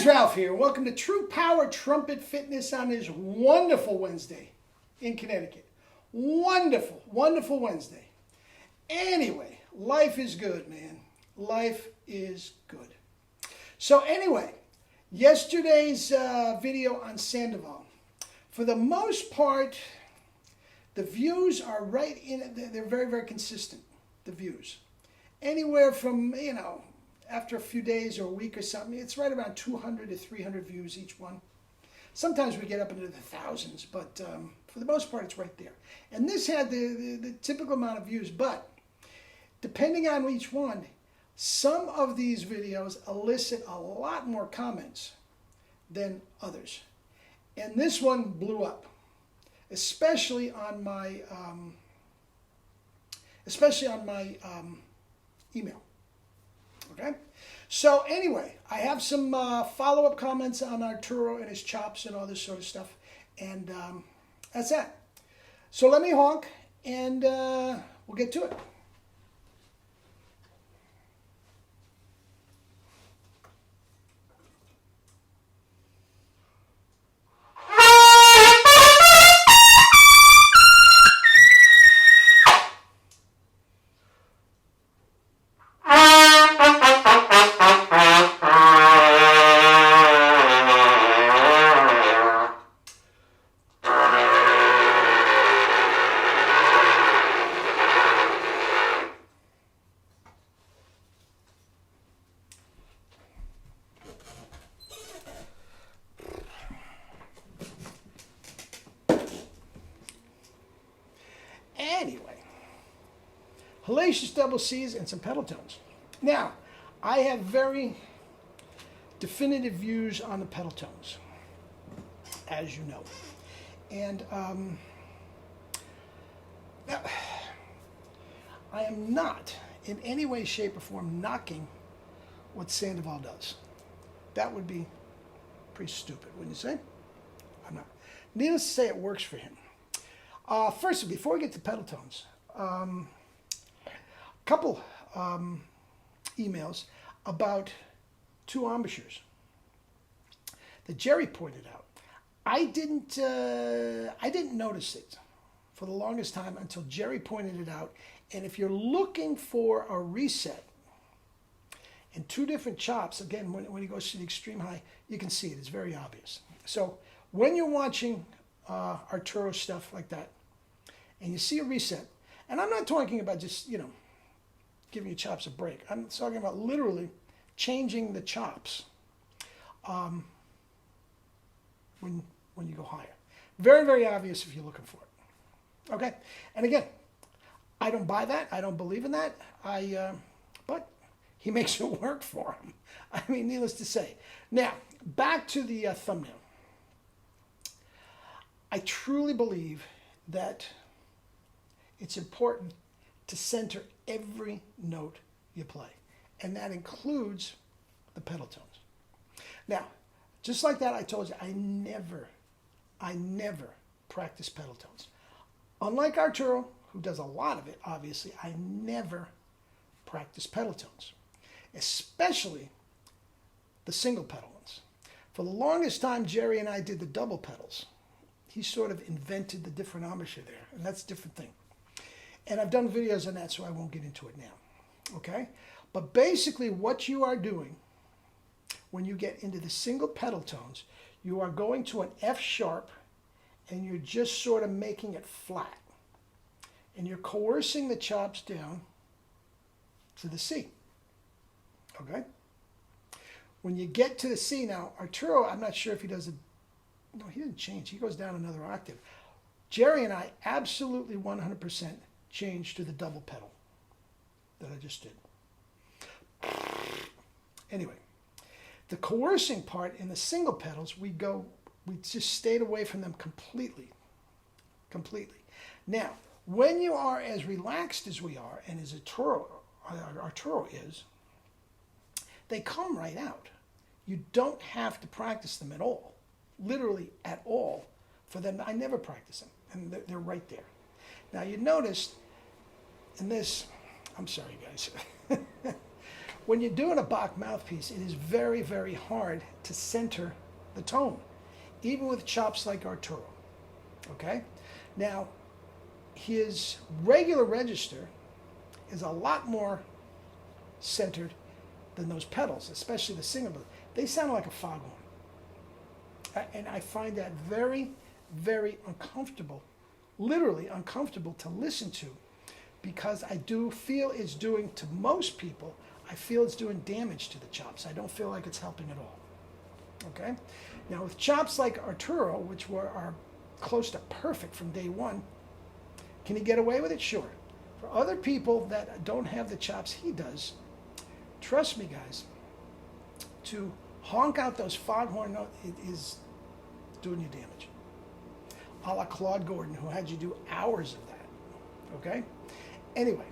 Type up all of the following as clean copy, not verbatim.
guys, Ralph here. Welcome to True Power Trumpet Fitness on this wonderful Wednesday in Connecticut. Wonderful, wonderful Wednesday. Anyway, life is good, man. Life is good. So anyway, yesterday's video on Sandoval. For the most part, the views are right in it. They're very, very consistent, the views. Anywhere from, after a few days or a week or something, it's right around 200 to 300 views each one. Sometimes we get up into the thousands, but for the most part, it's right there. And this had the typical amount of views, but depending on each one, some of these videos elicit a lot more comments than others. And this one blew up, especially on my email. Okay, so anyway, I have some follow-up comments on Arturo and his chops and all this sort of stuff, and that's that. So let me honk, and we'll get to it. Anyway, hellacious double C's and some pedal tones. Now, I have very definitive views on the pedal tones, as you know. And I am not in any way, shape, or form knocking what Sandoval does. That would be pretty stupid, wouldn't you say? I'm not. Needless to say, it works for him. First, before we get to pedal tones, a couple emails about two embouchures that Jerry pointed out. I didn't notice it for the longest time until Jerry pointed it out. And if you're looking for a reset in two different chops, again, when he goes to the extreme high, you can see it. It's very obvious. So when you're watching Arturo stuff like that, and you see a reset, and I'm not talking about just, giving your chops a break. I'm talking about literally changing the chops when you go higher. Very, very obvious if you're looking for it. Okay? And again, I don't buy that. I don't believe in that. But he makes it work for him. I mean, needless to say. Now, back to the thumbnail. I truly believe that it's important to center every note you play. And that includes the pedal tones. Now, just like that, I told you, I never practice pedal tones. Unlike Arturo, who does a lot of it, obviously, I never practice pedal tones. Especially the single pedal ones. For the longest time, Jerry and I did the double pedals. He sort of invented the different embouchure there, and that's a different thing. And I've done videos on that, so I won't get into it now. Okay? But basically, what you are doing when you get into the single pedal tones, you are going to an F sharp, and you're just sort of making it flat. And you're coercing the chops down to the C. Okay? When you get to the C now, Arturo, I'm not sure if he does it. No, he didn't change. He goes down another octave. Jerry and I absolutely 100% changed to the double pedal that I just did. Anyway, the coercing part in the single pedals, we just stayed away from them completely. Completely. Now, when you are as relaxed as we are, and as Arturo is, they come right out. You don't have to practice them at all. Literally at all for them. I never practice them, and they're right there. Now you notice in this, I'm sorry guys, When you're doing a Bach mouthpiece, it is very, very hard to center the tone, even with chops like Arturo. Okay? Now, his regular register is a lot more centered than those pedals, especially the single. They sound like a foghorn. And I find that very, very uncomfortable, literally uncomfortable to listen to, because I do feel it's doing, to most people, I feel it's doing damage to the chops. I don't feel like it's helping at all. Okay? Now with chops like Arturo, which are close to perfect from day one, can he get away with it? Sure. For other people that don't have the chops he does, trust me guys, to honk out those foghorn notes, it is doing you damage. A la Claude Gordon, who had you do hours of that. Okay? Anyway,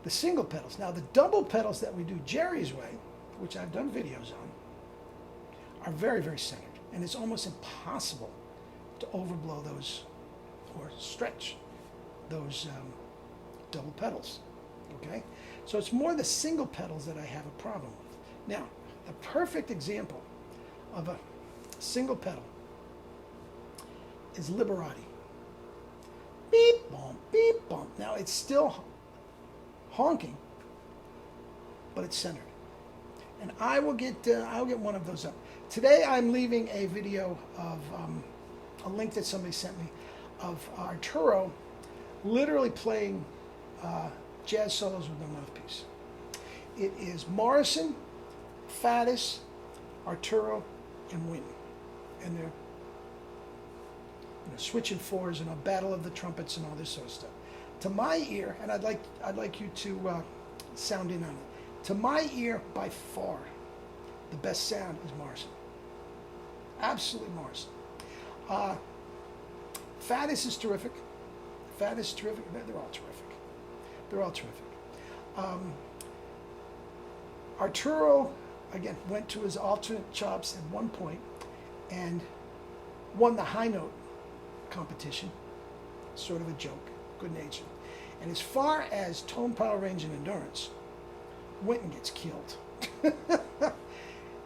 the single pedals. Now the double pedals that we do Jerry's way, which I've done videos on, are very, very centered. And it's almost impossible to overblow those or stretch those double pedals. Okay? So it's more the single pedals that I have a problem with. Now, the perfect example of a single pedal is Liberati. Beep, bump, beep, bump. Now it's still honking, but it's centered. And I'll get one of those up. Today I'm leaving a video of a link that somebody sent me of Arturo literally playing jazz solos with no mouthpiece. It is Morrison, Faddis, Arturo, and Wynton. And they're switching fours and a battle of the trumpets and all this sort of stuff. To my ear, and I'd like you to sound in on it. To my ear, by far, the best sound is Morrison. Absolutely Morrison. Faddis is terrific. Faddis is terrific. They're all terrific. They're all terrific. Arturo, again, went to his alternate chops at one point and won the high note competition. Sort of a joke, good natured. And as far as tone, power, range, and endurance, Wynton gets killed.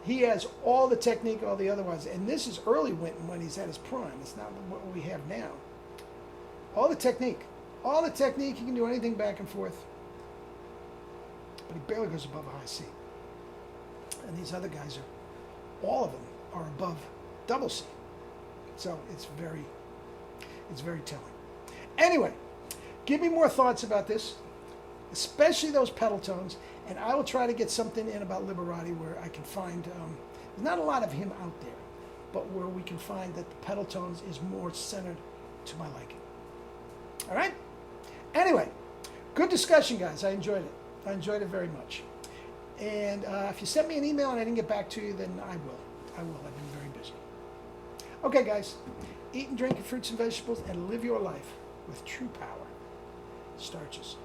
He has all the technique, all the other ones. And this is early Wynton when he's at his prime. It's not what we have now. All the technique. All the technique. He can do anything back and forth. But he barely goes above a high C. And these other guys all of them are above double C. So it's very telling. Anyway, give me more thoughts about this, especially those pedal tones, and I will try to get something in about Liberati where I can find, there's not a lot of him out there, but where we can find that the pedal tones is more centered to my liking. All right? Anyway, good discussion, guys. I enjoyed it. I enjoyed it very much. And if you sent me an email and I didn't get back to you, then I will. I've been very busy. Okay, guys. Eat and drink your fruits and vegetables and live your life with true power. Starches.